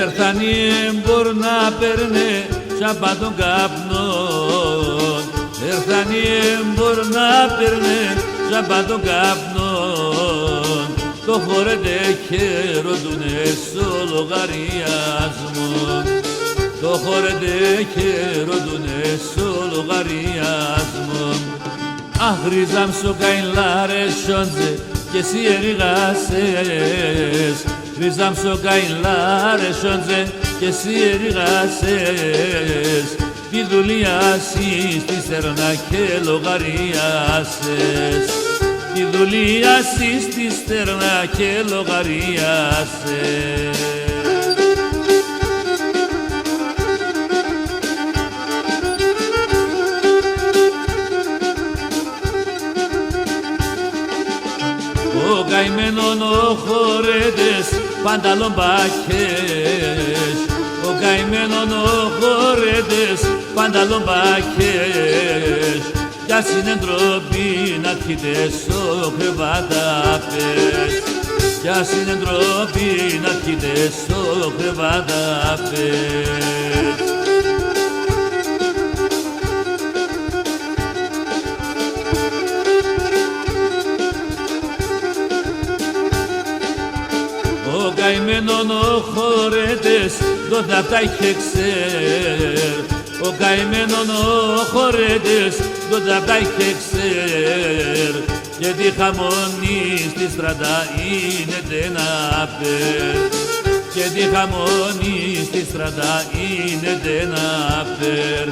Έρθαν οι έμπορ να παίρνε τσάμπα των καπνών. Έρθαν οι έμπορ να παίρνε τσάμπα των καπνών. Το χωρέτε και ρωτούνε στο λογαριασμό. Το χωρέτε και ρωτούνε στο λογαριασμό. Αχ, ρίζαμ στο καηλάρε σιόντζε και εσύ ερηγάσες. Ρίζαμ στο καηλάρε σιόντζε και εσύ ερηγάσες. Τη δουλειά σου στη στερνά και λογαριάσες. Τη δουλειά σου στη στερνά και λογαριάσες. Ο καημένον ο χορέτες πανταλομπάκες. Ο καημένον ο χορέτες πανταλομπάκες. Κι ας είναι ντροπή να έρχεται στο κρεβάταπες. Κι ας είναι ντροπή να έρχεται στο κρεβάταπες. Ο καημένον ο χορέτες τότε απ' τα είχε ξέρ. Ο καημένον ο χορέτες τότε απ' τα είχε ξέρ. Και τη χαμονή στη στρατά είναι τεναπέρ. Και τη χαμονή στη στρατά είναι τεναπέρ.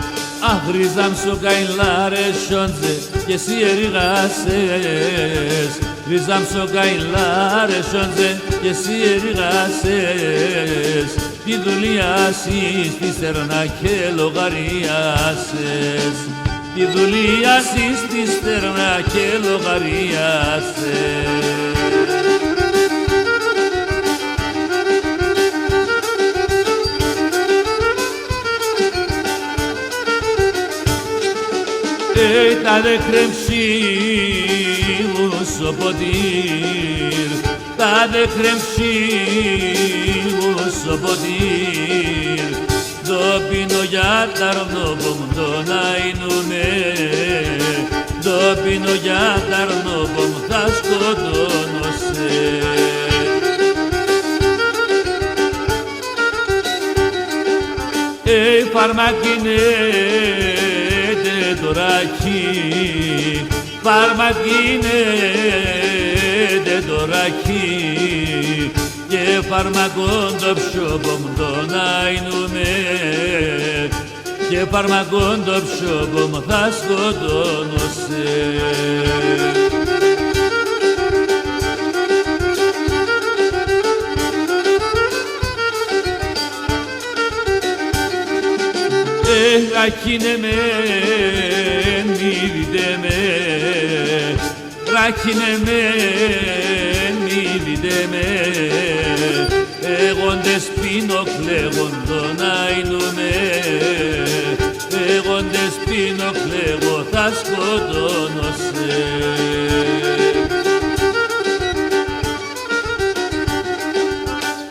Αχ, ρίζαμ στο καηλάρε σιόντζε και εσύ ερηγάσες. Ρίζαμ στο καηλάρε σιόντζε και εσύ ερηγάσες. Τη δουλειά σου στη στερνά και λογαριάσες. Τη δουλειά σου στη στερνά και λογαριάσες. Τα δε κρεμψίους ο ποτήρ. Τα δε κρεμψίους ο ποτήρ. Το πίνω για τα ρνόπομ τον αεινούμε. Το πίνω για τα ρνόπομ θα σκοτώνω σε. Φαρμακίνε τωράκι, φαρμακίνετε τωράκι και φαρμακόν το ψιόπομ τον αεινούμε. Και φαρμακόν το ψιόπομ θα σκοτώνω σε. Ράκινε με, μη δείτε με. Ράκινε με, μη δείτε με. Εγώ ντε σπίνω κλαίγον τον αεινούμε. Εγώ ντε σπίνω κλαίγω θα σκοτώνω σε.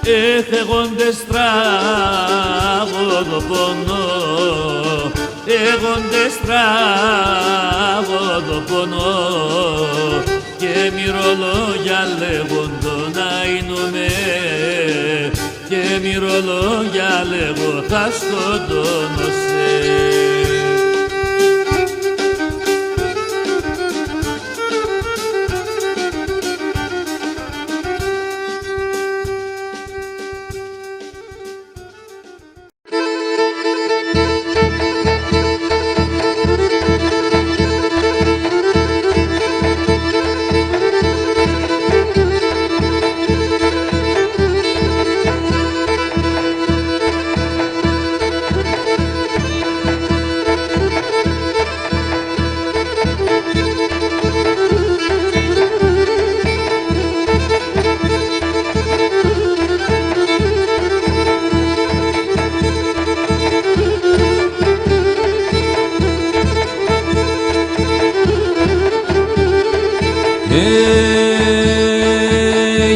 Έχεγοντες τράγω το πόνο. Έχεγοντες τράγω το πόνο. Και μυρολόγια λέγον τον αεινούμε. Και μυρολόγια λέγω θα σκοτώνω σε.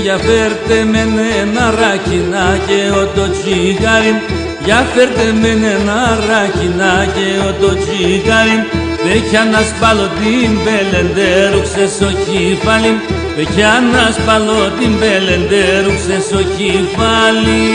Για φέρτε με ένα ρακινά και το τσιγάρι, για φέρτε με ένα ρακινά και το τσιγάρι. Δε κι αν ασπάλω την πελεντέρου ξες ο κεφάλι, δε κι αν ασπάλω την πελεντέρου ξες ο κεφάλι.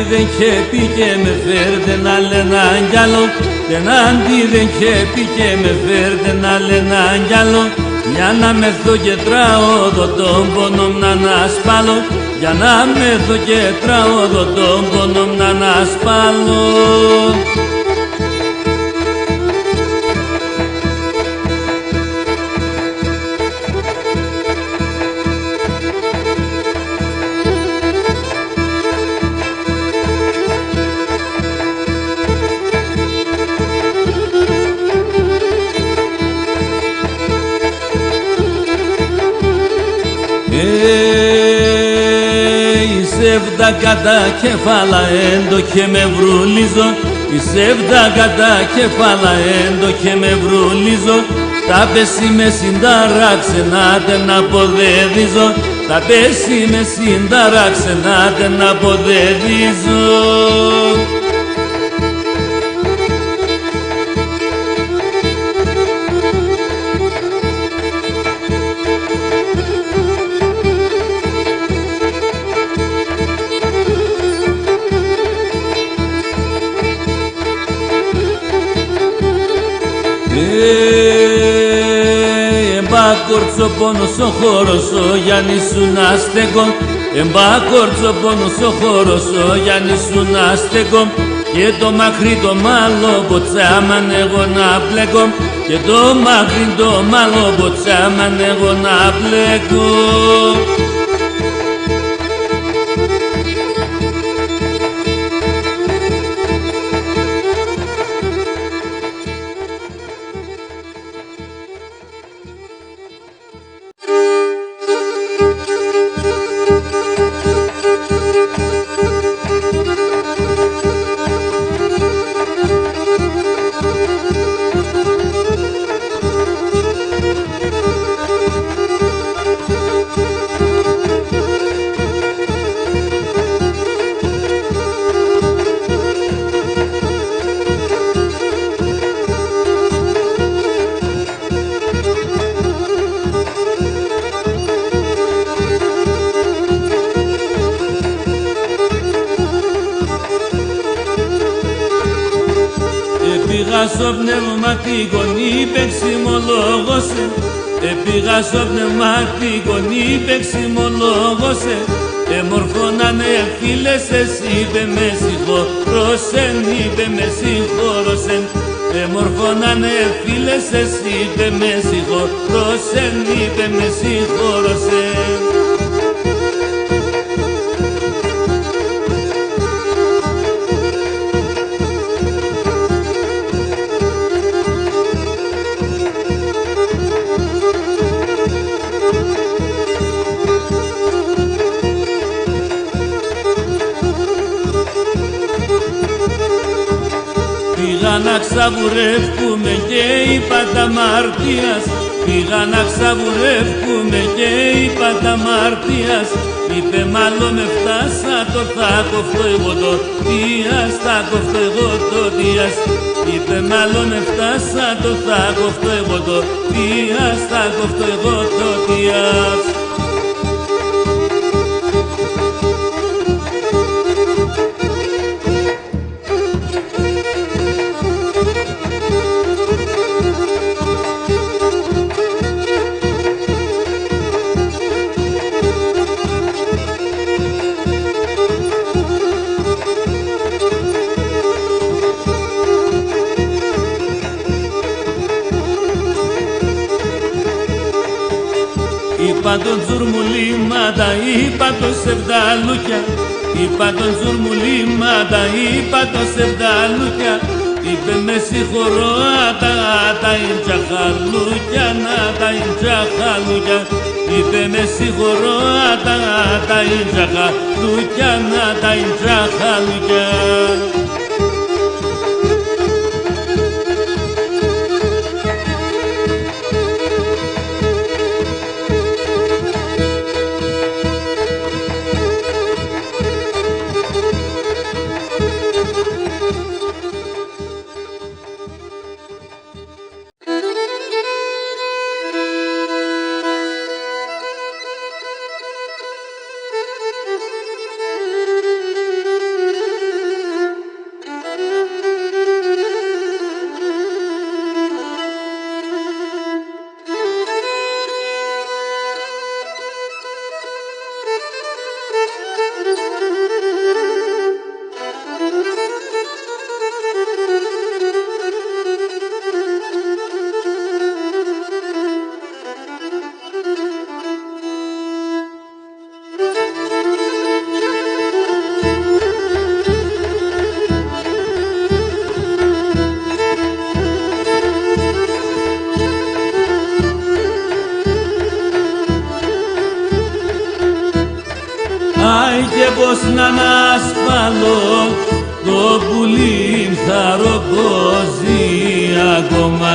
Δεν και πήγε με φέρτε να λένε αγγάλο, δεν αντί και πήγε με φέρτε να λένε αγγάλο. Για να μεθώ και τραώ τον πόνο να ανασπάλω, για να μεθώ και τραώ τον πόνο να ανασπάλω. Σεύτα κατά κεφάλα έντο και με βρουλίζω, η σεύτα κατά κεφάλα έντο και με βρουλίζω. Τα πέσει με συνταράξε να δεν αποδεδίζω, τα πέσει με συνταράξε να δεν αποδεδίζω. Εμπάκορτσο πόνος ο χώρος ο Γιάννης σου να στέκω, εμπάκορτσο πόνος ο χώρος ο Γιάννης σου να στέκω. Και το μακρύ το μάλλο ποτσάμαν εγώ να πλέκω, και το μακρύ το μάλλο ποτσάμαν εγώ να πλέκω. στο πνευματικό υπεξιμολόγωσε, επήγα στο πνευματικό υπεξιμολόγωσε. Εμορφώνανε φίλες εσύ, είπε με συγχώρωσεν, είπε με συγχώρωσεν. Εμορφώνανε φίλες εσύ, είπε με συγχώρωσεν, είπε με συγχώρωσεν. Πήγα να ξαβουρεύκουμε και είπα τα μαρτίας, πήγα να ξαβουρεύκουμε και είπα τα μαρτίας. Είπε μάλλον με φτάσα το θα κοφτώ εγώ το Δίας, θα κοφτώ εγώ το Δίας. Είπε μάλλον με φτάσα το θα κοφτώ εγώ το Δίας, θα κοφτώ εγώ το Δίας. είπα τον τζουρμουλήματα, είπα το σεβδαλούκια, είπα τον τζουρμουλήματα, είπα το σεβδαλούκια, είπε με συγχωρώ τα ίντσα χαλούκια, να τα ίντσα χαλούκια, είπε με συγχωρώ τα ίντσα χαλούκια, να τα ίντσα χαλούκια. Άι και πως να ανασφαλώ το πουλί θα ρογκώζει ακόμα,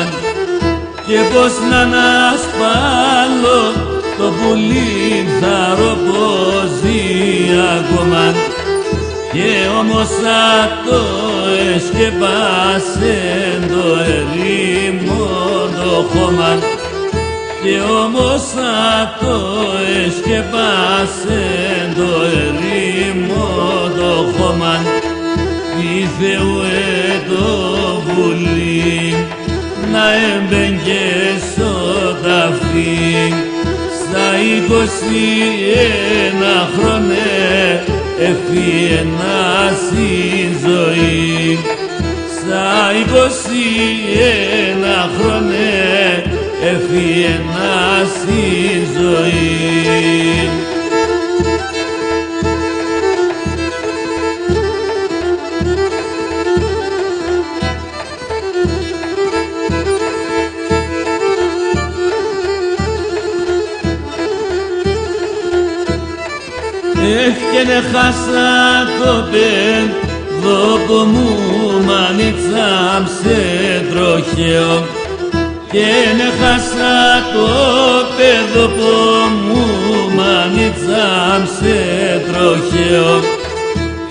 και πως να ανασφαλώ το πουλί θα ρογκώζει ακόμα, και όμως θα το εσκεπάσεν το ερήμο το χώμα, και όμως θα το εσκεπάσεν το ερήμο το χώμα, τι Θεούε το βουλί να έμπαινε στο ταφί, στα 21 χρόνε έφυγαινα στη ζωή, στα 21 χρόνε έφυγαινα στη ζωή. Έχκαινε χάσα το παιδόπο μου, μανίτσαμ σε τροχαίο, και χάσα το παιδόπο μου, μανίτσαμ σε τροχαίο,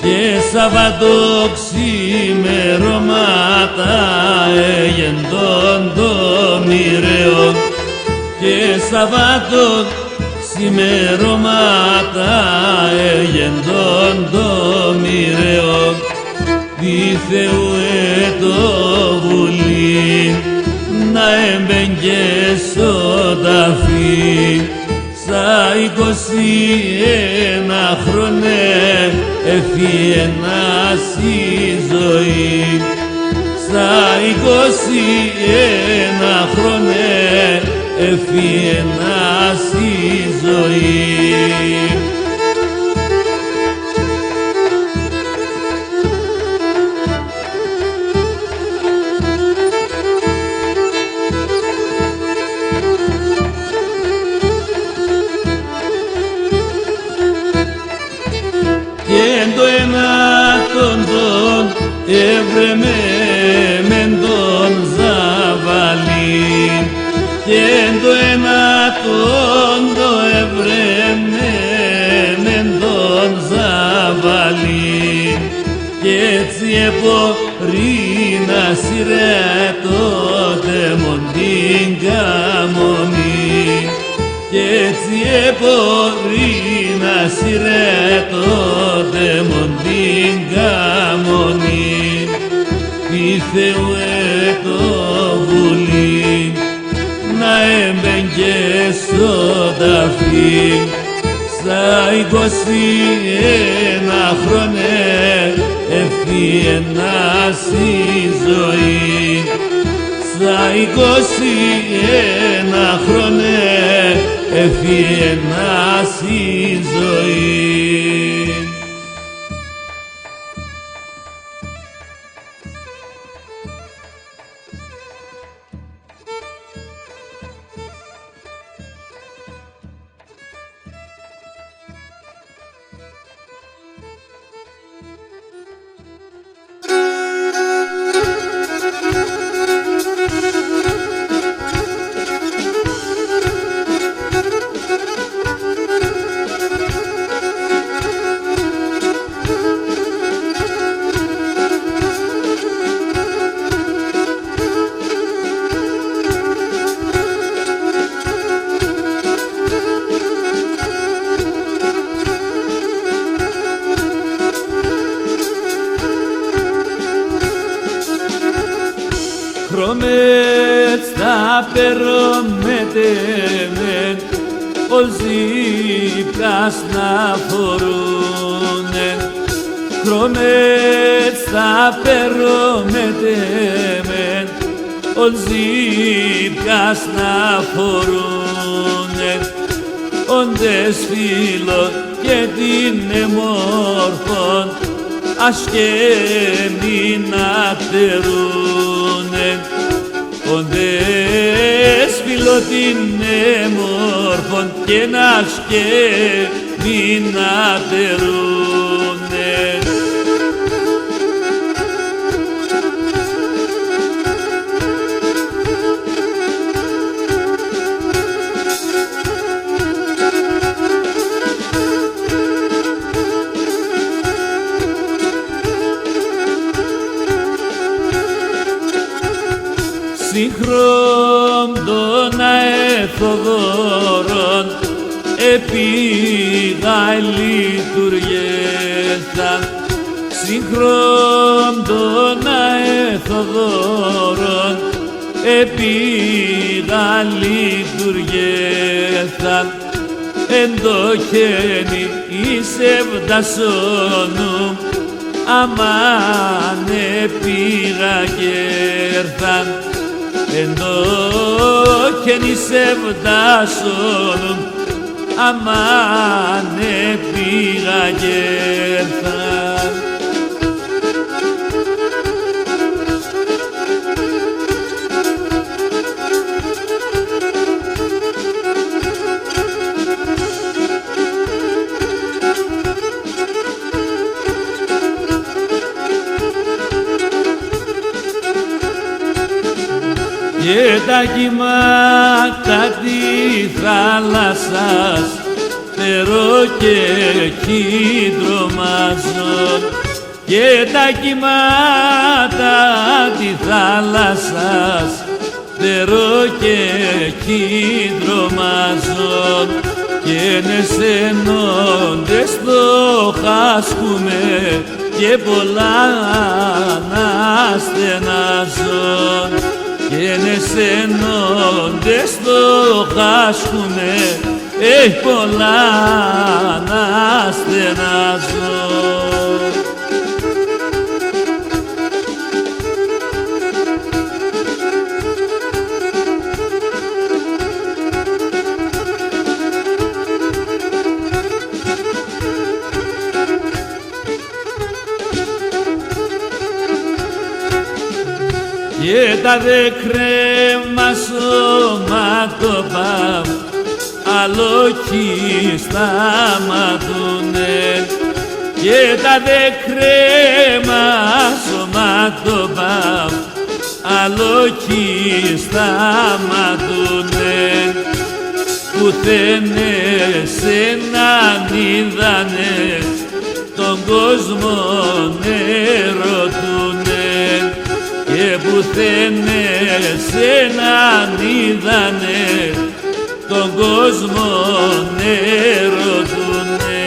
και Σαββατό ξημερώματα έγεντον το μοιραίο, και Σαββατό ξημερώματα έγεντον το μοιραίο, τι Θεούε το βουλί να έμπαινε στο ταφί, στα 21 χρόνε έφυγαινα στη ζωή, στα 21 χρόνε έφυγαινα στη ζωή. Έβρεμε μεν τον ζαβαλί, και το ένα το έβρεμε μεν τον ζαβαλί, και έτσι επορείνα σειρέ τότε μον την καμονή, και έτσι επορείνα σειρέ τότε μον την καμονή, τι Θεούε το βουλί να έμπαινε στο ταφί, στα 21 χρόνε έφυγαινα στη ζωή, στα 21 χρόνε έφυγε η ζωή. Χρώμετ στα περόμετεμεν ο ζύπκας να φορούνε. Χρώμετ στα περόμετεμεν ο ζύπκας να φορούνε. Όντες φίλο και την εμόρφων ας και μην ατερούνε. Όντες φίλο την εμόρφων και ας και μην ατερούνε. Σύγχρον των αεθοδόρων επήγα λειτουργέθα. Σύγχρον των αεθοδόρων επήγα λειτουργέθα. Εν το χένι εις ευδασόνου αμάν επήγα κέρθαν. Εν το χένι σε βδάσον αμάν επήγα κέρθαν. Και τα κύματα τη θάλασσας φτερώ και εκεί τρομάζω. Και τα κύματα τη θάλασσας φτερώ και εκεί τρομάζω. Και νεσενώντες το χάσκουμε και πολλά να στενάζω. Και νεσενώντες το χάσκουνε, έχει πολλά να στενάζω. Και τα δε κρέμα σωματοπάμ άλλο κι σταματούνε. Και τα δε κρέμα σωματοπάμ άλλο κι σταματούνε. Πουθενές έναν είδανε τον κόσμο ερωτούνε. Και πουθενές έναν είδανε τον κόσμο ερωτούνε.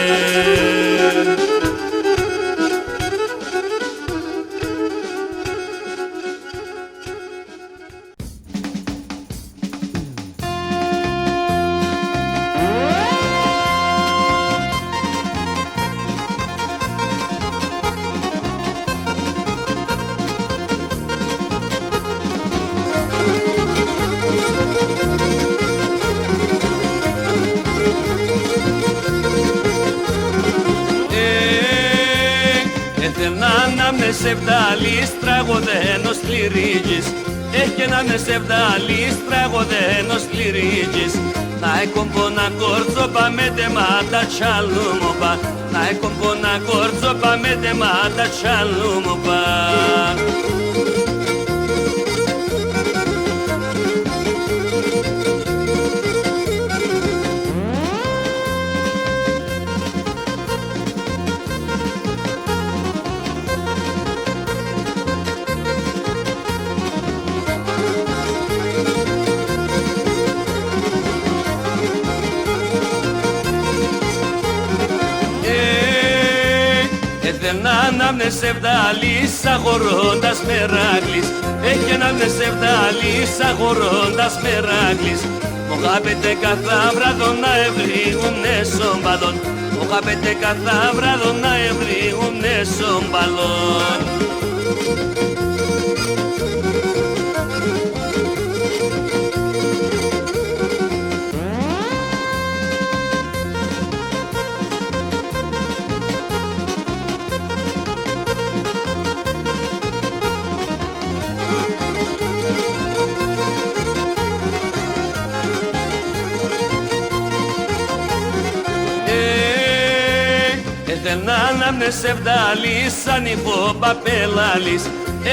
να με σεβδάλεις τραγωδένος λυρίγης. Έχει να με σεβδάλεις τραγωδένος λυρίγης. Να εκομπώνα κόρτσοπα με τεμάτα τσαλούμοπα. Να εκομπώνα κόρτσοπα με τεμάτα τσαλούμοπα. Να με σεβδάλεις αγορώντας Μεράκλης. Έχει να με σεβδάλεις αγορώντας Μεράκλης. Μοχάπετε καθά βράδο να ευρύγουνε σομπαλόν. Μοχάπετε καθά βράδο να ευρύγουνε σομπαλόν. Να με σεβδάλεις σαν υποπαπελάλης.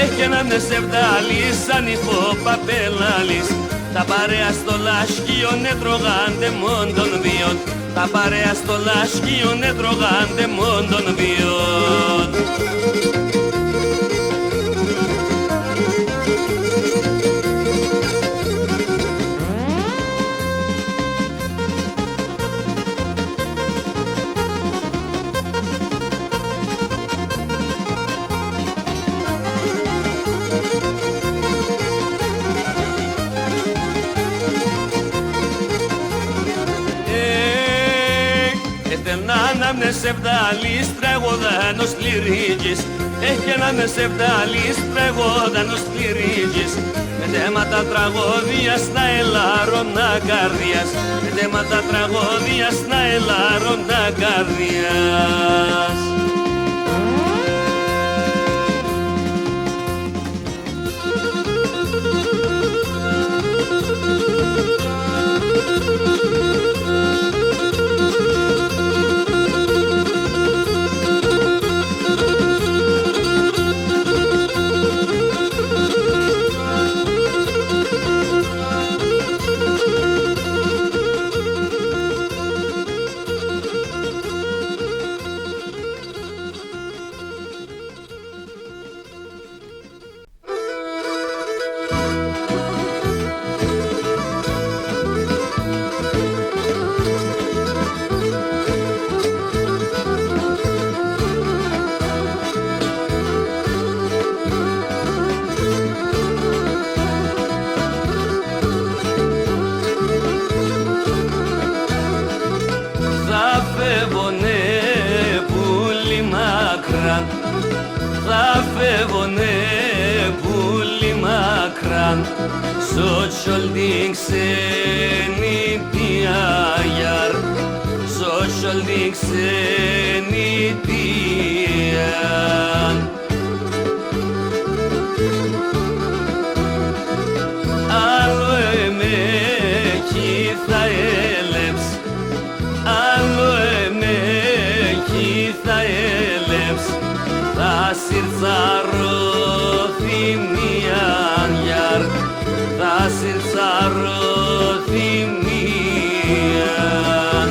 Έχει να με σεβδάλεις σαν υποπαπελάλης. Τα παρέα στο λάσκιο τρώγαντε μόν των βιών. Τα παρέα στο λάσκιο τρώγαντε μόν των βιών. Να με σεβδάλεις τραγωδάνος λυρίγης. Έχει να με σεβδάλεις τραγωδάνος λυρίγης. Με θέματα τραγωδίας να ελάρωνα καρδιάς. Με θέματα τραγωδίας να ελάρωνα καρδιάς. Θα φεύγουνε πουλί μακράν Σοτσολδίν ξενιτιάγιαρ Σοτσολδίν ξενιτιάν Άλλο εμέχει θα έλεψ Άλλο εμέχει θα έλεψ Θα συρτσαρωθεί μιαν γιαρ Θα συρτσαρωθεί μιαν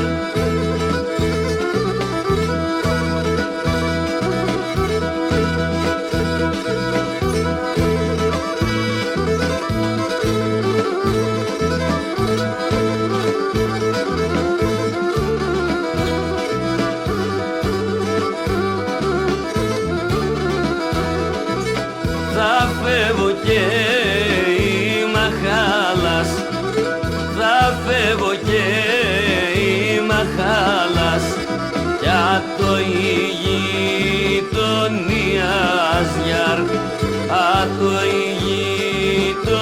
Θα φεύγω και είμαι χάλας Θα φεύγω και είμαι χάλας Για το γειτονίας γιαρ Α το γειτονίας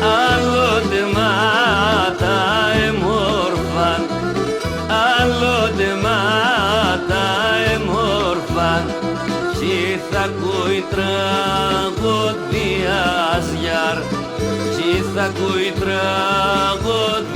Άλλοτε μάτα εμόρφαν ακούει τραγωδίας γιαρ, κι θα ακούει τραγωδίας.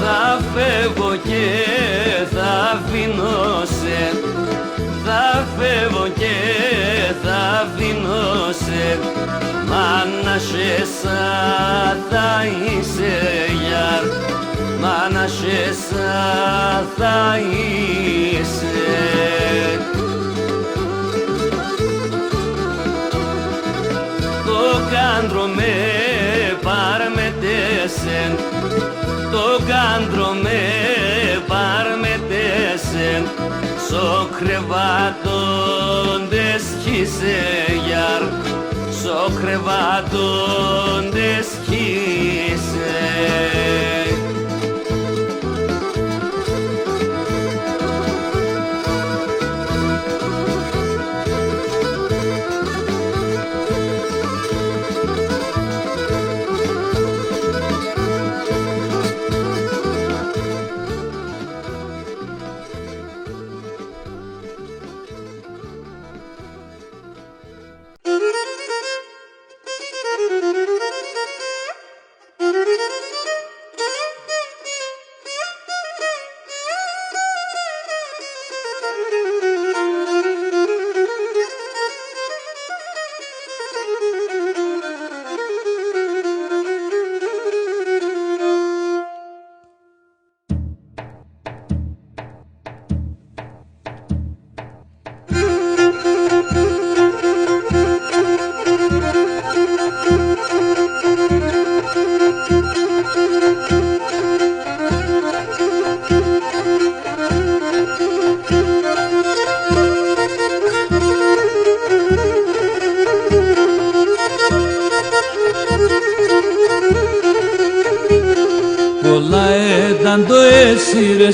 Θα φεύγω και θα αφήνω σε, θα φεύγω και θα αφήνω σε, μάνα σέσα θα είσαι γιαρ, μάνα σέσα θα είσαι. Το κάντρο με παρμετέσεν, το κάντρο με παρμετέσεν, σο κρεβάτοντες χύσε γιαρ, σο κρεβάτοντες χύσε.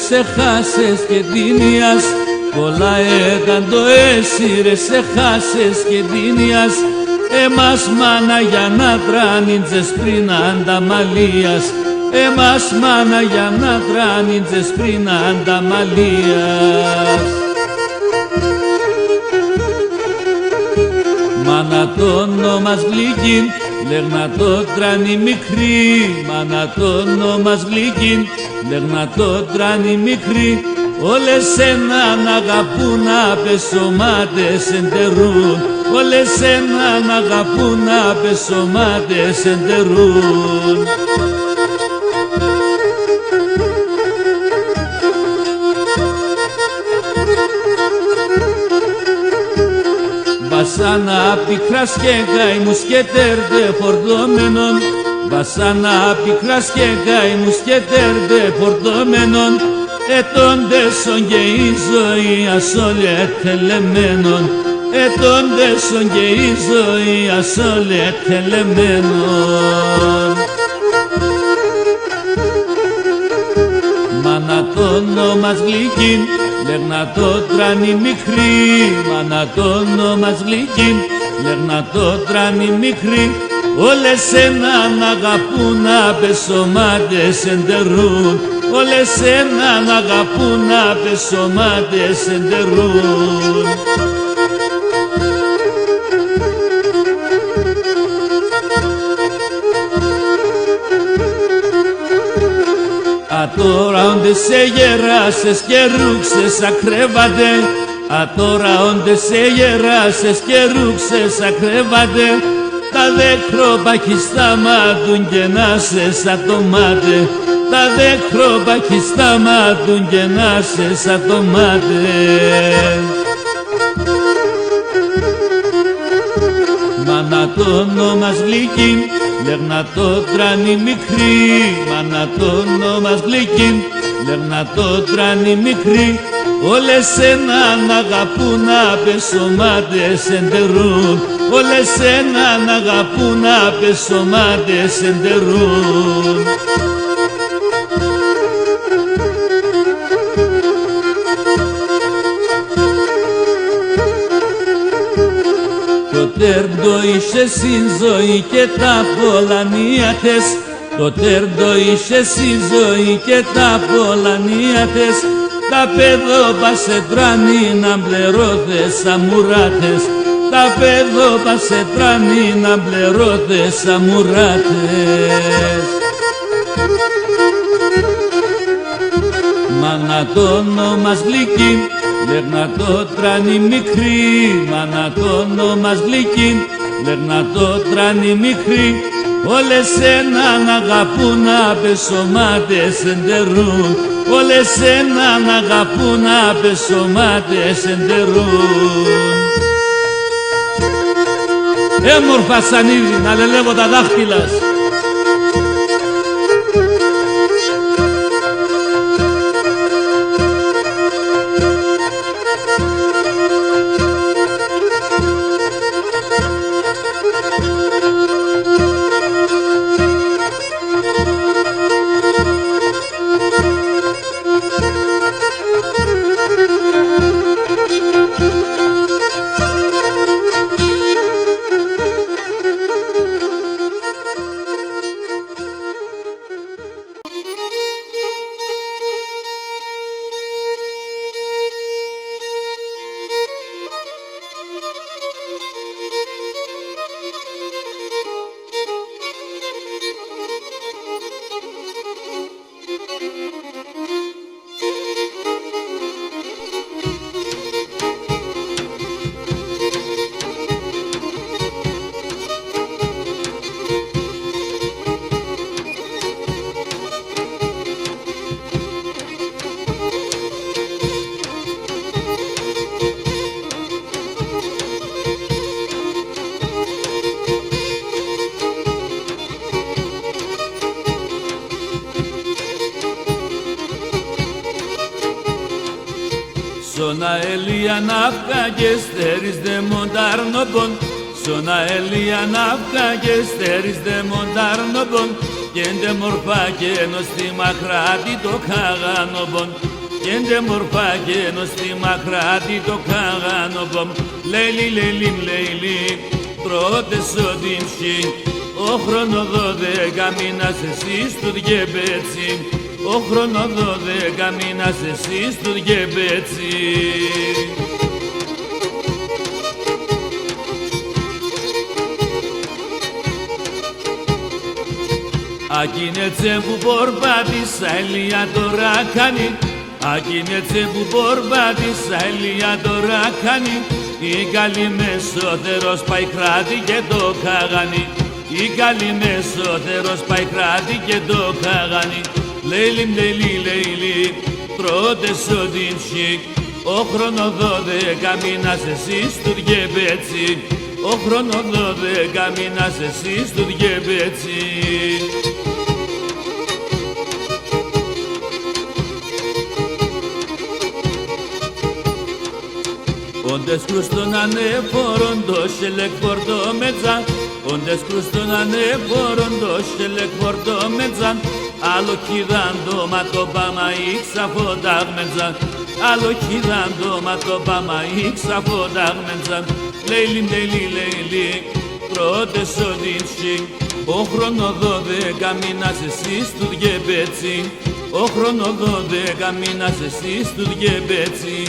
Σε χάσες και τίνιας, πολλά ήταν το έσυρε σε χάσες και τίνιας, εμάς μάνα για να τράνιτζες πριν ανταμαλίας, εμάς μάνα για να τράνιτζες πριν ανταμαλίας. Μάνα το όνομας γλυκίν, λέγνα το τράνει μικρή, μάνα το όνομας γλυκίν, λέγνα το τράνει μικρή, όλες έναν αγαπούν απεσωμάτες εντερούν, όλες έναν αγαπούν απεσωμάτες εντερούν. Βασάνα πικράς και γάιμους και τέρτε φορτωμένων, βασάνα πικράς και γάιμους και τέρτε φορτωμένων, ετώντεσον και η ζωή ασόλετελεμένων, ετώντεσον και η ζωή ασόλετελεμένων. Μάνα το όνομας γλυκίν, λέγνα το τράνει μικρή, μάνα το όνομας γλυκίν, λέγνα το τράνει μικρή, όλες έναν αγαπούν απεσωμάτες εντερούν, όλες έναν αγαπούν απεσωμάτες εντερούν. Τώρα όντες σε γεράσες και ρούξες ακρέβατε, τώρα όντες σε γεράσες και ρούξες ακρέβατε, τα δέκροπακι σταματούν και να σε σατωμάτε, τα δέκροπακι σταματούν και να σε σατωμάτε. Μάνα το όνομας γλυκίν, λέγνα το τράνει μικρή, μάνα το όνομας γλυκίν, λέγνα το τράνει μικρή, όλες έναν αγαπούν απεσωμάτες εντερούν, όλες έναν αγαπούν απεσωμάτες εντερούν. τέρντο είσαι στην ζωή και τα πολανίατες. Το τέρντο είσαι στην ζωή και τα πολανίατες. Τα παιδόπα σε τράνει να μπλερώτες αμουράτες. Τα παιδόπα σε τράνει να μπλερώτες αμουράτες. Μάνα το όνομας γλυκή, λέρνα το τράνει μικρή. Μάνα το όνομας γλυκή, λέρνα το τράνει μικρή. Όλες έναν αγαπούν, απεσωμάτες εντερούν. Όλες έναν αγαπούν, απεσωμάτες εντερούν. Έμορφα σαν ήδη να λελεύω τα δάχτυλας. Σώνα Ελία ναύκα και στέρις δε μοντάρνοπον. Σώνα Ελία ναύκα και στέρις δε μοντάρνοπον. Κέντε μορφά και νοστή μαχράτη το καγάνοπον. Κέντε μορφά και νοστή μαχράτη το καγάνοπον. Λέιλι λέιλιμ λέιλι πρώτες οδύμψη. Ο χρόνο 12 μήνας εσείς του διεπέτσι. Ο χρόνο 12 μήνας εσείς του διεπέτσι. Ακίνετσε που πορπάτησα Ελία τώρα κάνει. Ακίνετσε που πορπάτησα Ελία τώρα κάνει. Η καλή μεσότερος πάει κράτη και το καγάνι. Η καλή μεσότερος πάει κράτη και το καγάνι. Λέιλιμ λέιλι λέιλι πρώτες οδύμψη. Ο χρόνο 12 μήνας εσείς του διεπέτσι. Ο χρόνο 12 μήνας εσείς του διεπέτσι. Όντες κρούστον ανεφόρον το σελεκ φορτό μετζάν. Όντες κρούστον ανεφόρον το σελεκ φορτό μετζάν. Άλλο κηδάντο μα το πάμα ήξα φωτάγμεντζαν. Άλλο κηδάντο μα το πάμα ήξα φωτάγμεντζαν. Λέιλιμ λέιλι λέιλι πρώτες οδύμψη. Ο χρόνο 12 μήνας εσείς του διεπέτσι. Ο χρόνο 12 μήνας εσείς του διεπέτσι.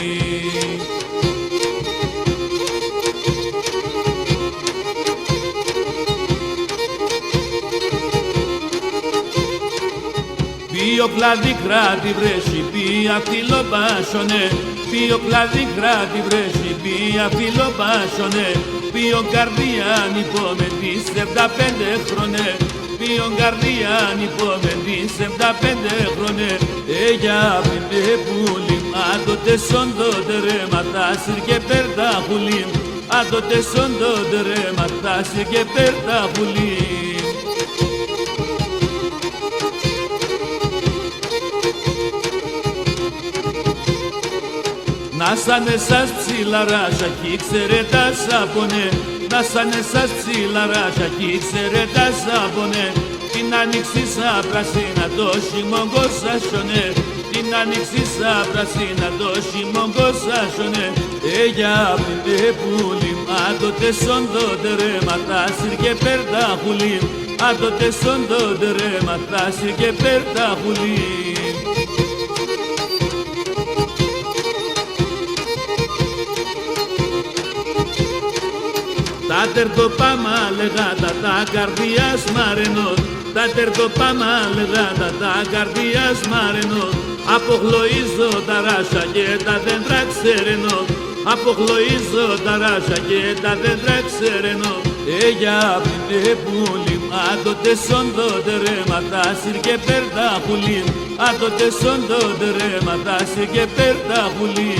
Ποιο κλάδι κράτη βρέσει, ποια φιλοπάσωνε. Ποιο κλάδι κράτη βρέσει, ποια φιλοπάσωνε. Ποιο καρδιάν υπομετή 75 χρονέ. Ποιο καρδιάν υπομετή 75 χρονέ. Για πέντε πουλί, άντοτε σόντο τερέματα, σύρ και πέρτα πουλί. Άντοτε σόντο τερέματα, σύρ και πέρτα πουλί. Να σαν εσάς ψηλαράσια κι ήξερε τα σάπονε. Να σαν εσάς ψηλαράσια κι ήξερε τα σάπονε. Την άνοιξη σαν πρασίνα το χειμώγκο σασιονέ. Την την άνοιξη σαν πρασίνα το χειμώγκο σάσονε για πίντε πουλί άτοτε σοντότερε ματάσιρ και πέρτα πουλί άτοτε σοντότερε ματάσιρ και πέρτα πουλί. Τα τερτοπάμα λεγάτα τα καρδιάς μαρενό, τα τερτοπάμα λεγάτα τα καρδιάς μαρενό, αποχλωίζω τα ράσα και τα δέντρα ξερενώ, αποχλωίζω τα ράσα και τα δέντρα ξερενώ. Για πίντε πουλί, άτοτε σοντότερε ματάσιρ και πέρτα πουλί, άτοτε σοντότερε ματάσιρ και πέρτα πουλί.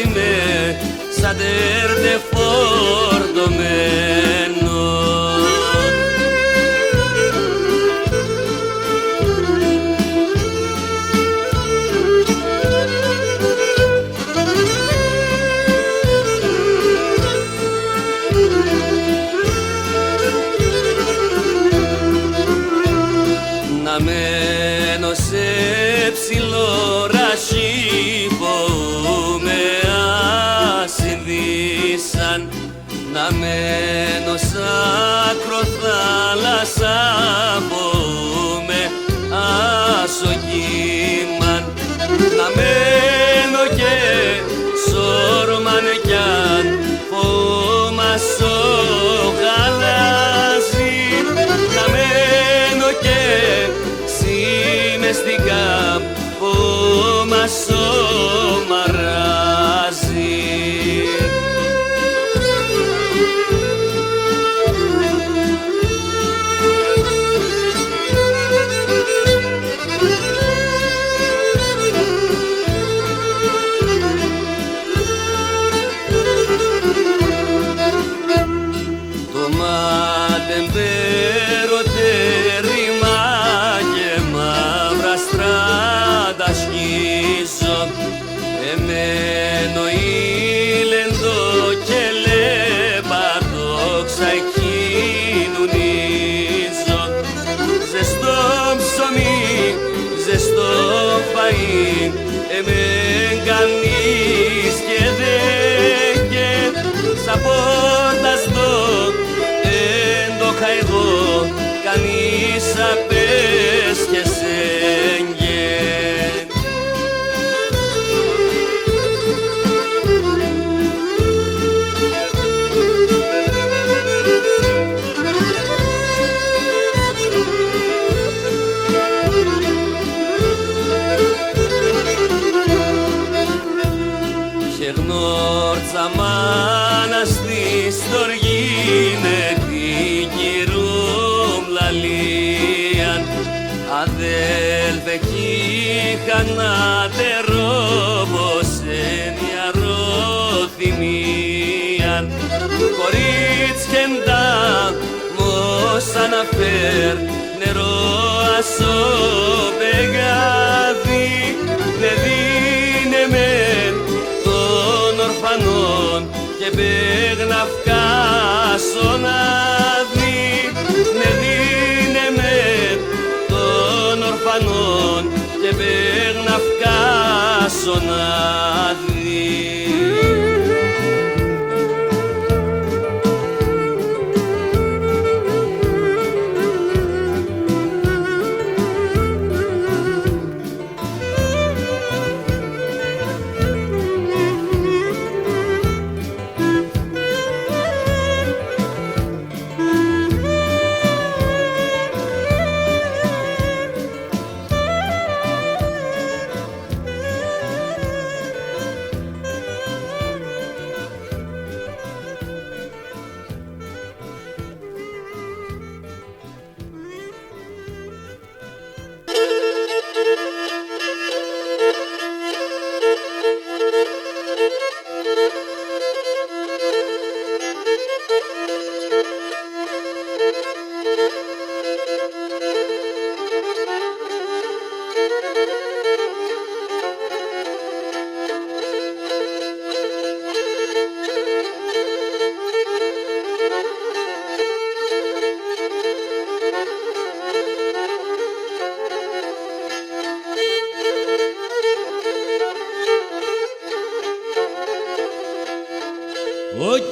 Είμαι σαν τέρτε φορτωμένο. Να μένω σε ψηλό ρασί να μένω σ' ακροθάλασσα με ασοκύμαν, να μένω και σόρμανε κι αν φωμασό χαλάζει, να μένω και σημεστικά φωμασό μαράζει. Εμένω ήλεντο και λέπατο ξακοινωνίζω, ζεστό ψωμί, ζεστό φαΐ, εμέν κανείς και δέκε, σαν πόρτας δω, εν το χαϊγώ, κανείς απές και σέγγε. Μάνα στη στοργή με την κυρούμλαλίαν, αδέλφε κι είχαν ατερό σε νιαροθυμίαν, κορίτσιεν τα μος αναφέρ νερό ασό πεγάδι, με δίνε μεν ορφανών και πέγνα φκάσω να δει, με δίνε με των ορφανών και πέγνα φκάσω να δει.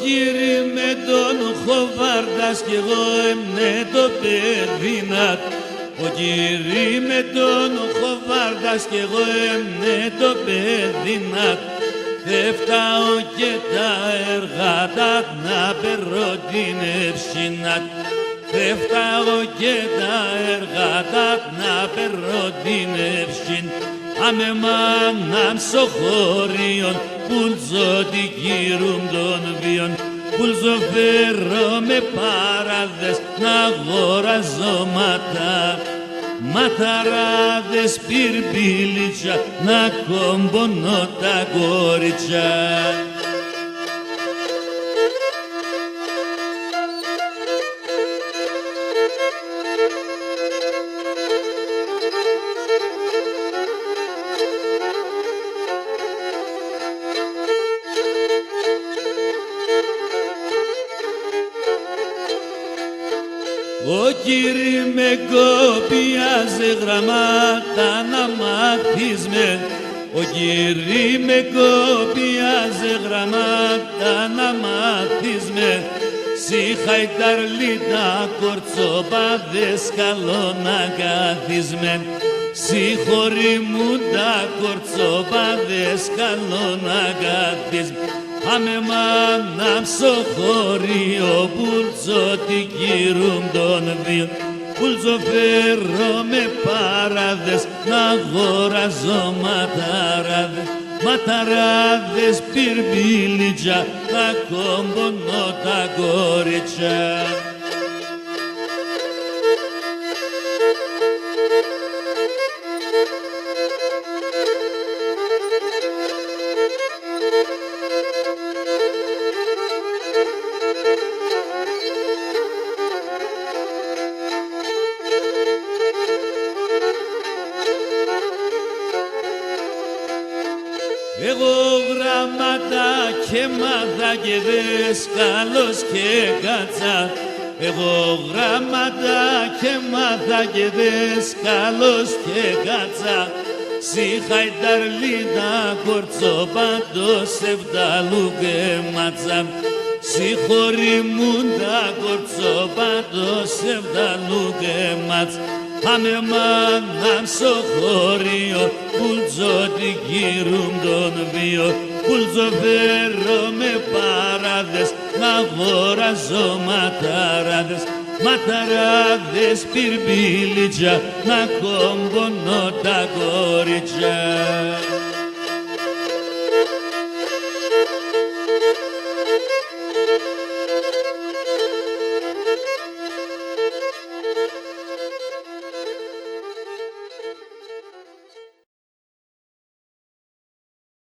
κύρι με τον Χοβάρντας κι εγώ έμνε το παιδινάτ. Ο κύρι με τον Χοβάρντας κι εγώ έμνε το παιδινάτ. Έφταω και τα εργάτα να περώ την ευσυνάτ. Έφταω και τα εργάτα να περώ την ευσυν. Αμε μάναμ στο χωριόν, πουλζω την κύρουν των βίων. Πουλζω φέρω με παράδες να αγοράζω ματαράδες πυρπίλιτσα να κομπονώ τα κορίτσια. Ο κύρι με κοπιάζει γραμμάτα να μάθεις με. Ο κύρι με κοπιάζει γραμμάτα να μάθεις με. Σι χαϊταρλίτα κορτσοπάδες καλό να κάθεις με. Σι χωρί μου τα κορτσοπάδες καλό να κάθεις με. Αμε μάναμ στο χωρίο πουλτσο την κύρουν των βίων. Πουλτσο φέρω με παράδες να αγοράζω ματαράδες πυρπίλιτσα να κομπονώ τα κορίτσια. Εγώ γραμμάτα και μάθα και δέσκαλος και κάτσα. Εγώ γραμμάτα και μάθα και δέσκαλος και κάτσα. Σι χαϊταρλίτα κορτσοπάντος ευδαλού και μάτσα. Σι χωριμούν τα κορτσοπάντος ευδαλού και μάτσα. Αμε μάναμ στο χωρίο πουλτσο την κύρουν των βίων. Πουλτσο φέρω με παράδες να αγοράζω ματαράδες πυρπίλιτσα να κομπονώ τα κορίτσια.